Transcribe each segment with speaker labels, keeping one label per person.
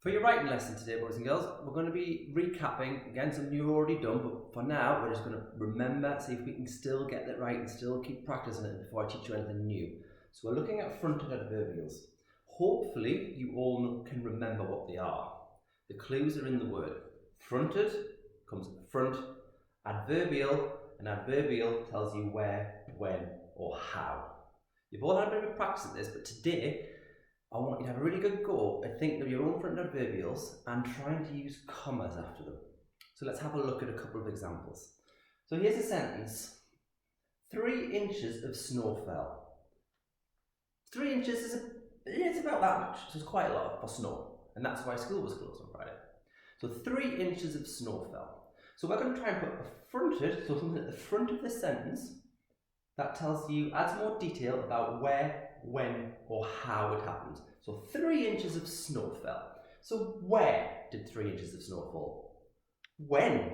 Speaker 1: For your writing lesson today, boys and girls, we're going to be recapping again something you've already done, but for now we're just going to remember, see if we can still get that right and still keep practicing it before I teach you anything new. So we're looking at fronted adverbials. Hopefully you all can remember what they are. The clues are in the word. Fronted comes front, adverbial, an adverbial tells you where, when or how. You've all had a bit of practice at this, but today I want you to have a really good go at thinking of your own fronted adverbials and trying to use commas after them. So let's have a look at a couple of examples. So here's a sentence. 3 inches of snow fell. 3 inches it's about that much, so it's quite a lot for snow, and that's why school was closed on Friday. So 3 inches of snow fell. So we're going to try and put a fronted, so something at the front of the sentence that tells you, adds more detail about where, when or how it happened. So 3 inches of snow fell. So where did 3 inches of snow fall? When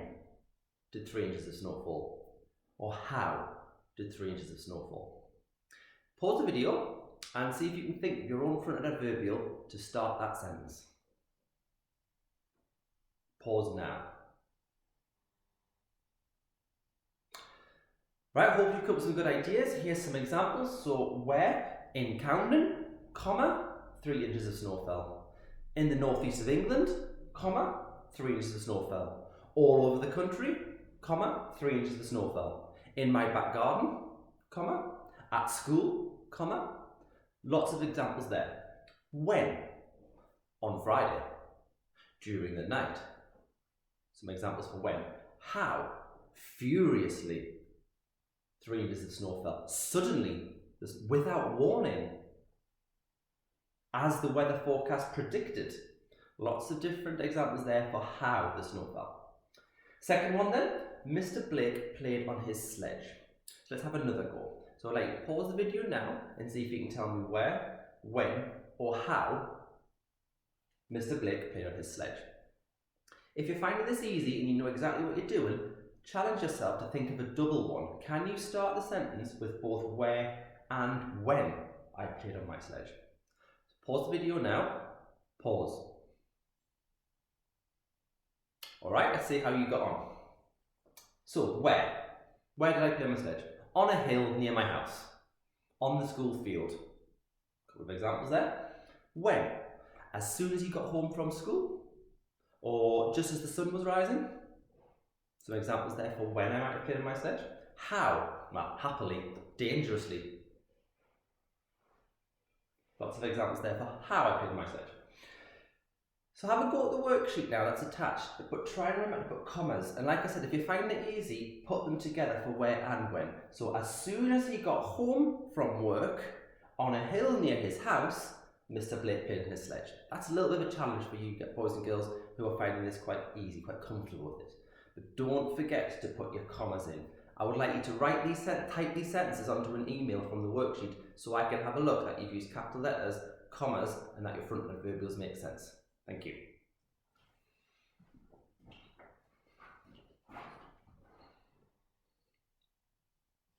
Speaker 1: did 3 inches of snow fall? Or how did 3 inches of snow fall? Pause the video and see if you can think of your own fronted adverbial to start that sentence. Pause now. Right, I hope you've come up with some good ideas. Here's some examples. So where, in Camden, comma, 3 inches of snow fell. In the northeast of England, comma, 3 inches of snow fell. All over the country, comma, 3 inches of snow fell. In my back garden, comma, at school, comma. Lots of examples there. When? On Friday. During the night. Some examples for when. How? Furiously. 3 inches of snow fell. Suddenly, without warning. As the weather forecast predicted. Lots of different examples there for how the snow fell. Second one then, Mr. Blake played on his sledge. So let's have another go. So I'd like you to pause the video now and see if you can tell me where, when or how Mr. Blake played on his sledge. If you're finding this easy and you know exactly what you're doing, challenge yourself to think of a double one. Can you start the sentence with both where and when I played on my sledge? So pause the video now. Pause. Alright, let's see how you got on. So, where? Where did I play on my sledge? On a hill near my house. On the school field. A couple of examples there. When? As soon as he got home from school? Or just as the sun was rising? Some examples there for when I might have played on my sledge. How? Well, happily, dangerously. Lots of examples there for how I played on my sledge. So have a go at the worksheet now that's attached, but try and remember to put commas. And like I said, if you find it easy, put them together for where and when. So as soon as he got home from work, on a hill near his house, Mr. Blake played on his sledge. That's a little bit of a challenge for you boys and girls who are finding this quite easy, quite comfortable with it. But don't forget to put your commas in. I would like you to type these sentences onto an email from the worksheet so I can have a look that you've used capital letters, commas, and that your fronted adverbials make sense. Thank you.